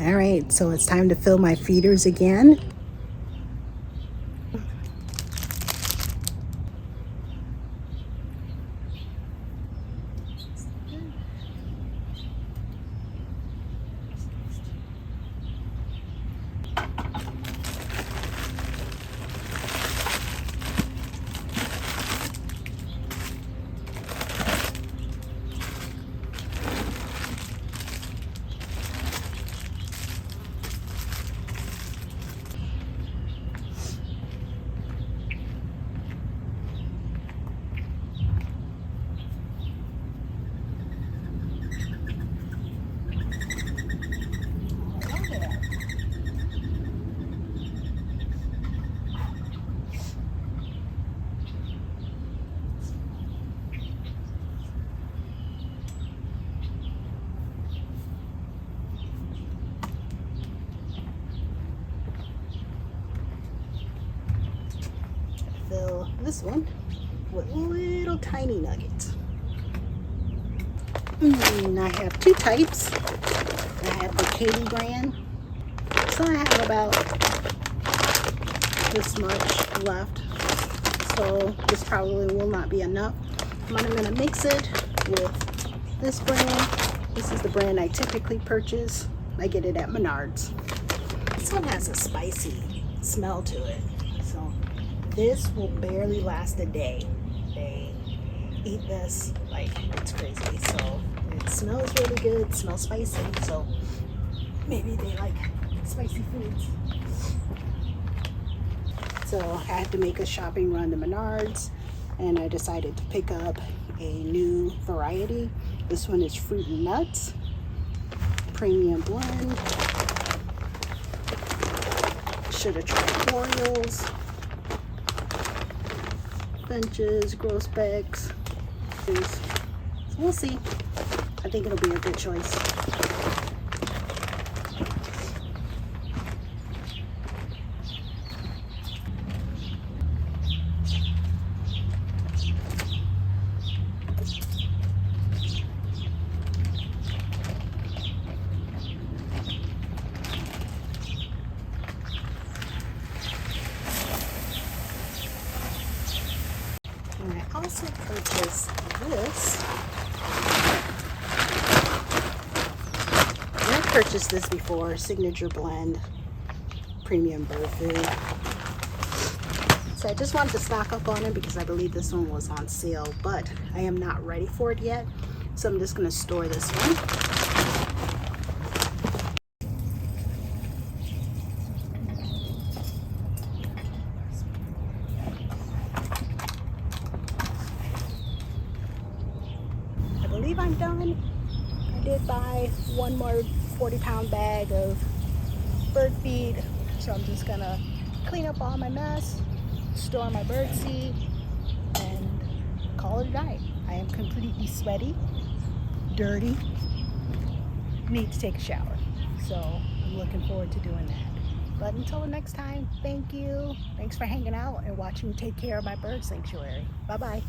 All right, so it's time to fill my feeders again. Fill this one with little tiny nuggets. I have two types. I have the Katie brand. So I have about this much left. So this probably will not be enough. But I'm gonna mix it with this brand. This is the brand I typically purchase. I get it at Menards. This one has a spicy smell to it. So this will barely last a day. They eat this like it's crazy. So it smells really good, smells spicy. So maybe they like spicy foods. So I had to make a shopping run to Menards and I decided to pick up a new variety. This one is Fruit and Nuts, premium blend. Should have tried Orioles, finches, grosbecks. So we'll see. I think it'll be a good choice. And I also purchased this. And I purchased this before, Signature Blend Premium Bird Food. So I just wanted to stock up on it because I believe this one was on sale, but I am not ready for it yet. So I'm just going to store this one. I believe I'm done. I did buy one more 40-pound bag of bird feed, so I'm just gonna clean up all my mess, store my bird seed, and call it a night. I am completely sweaty, dirty, need to take a shower, so I'm looking forward to doing that. But until the next time, thank you. Thanks for hanging out and watching me take care of my bird sanctuary. Bye-bye.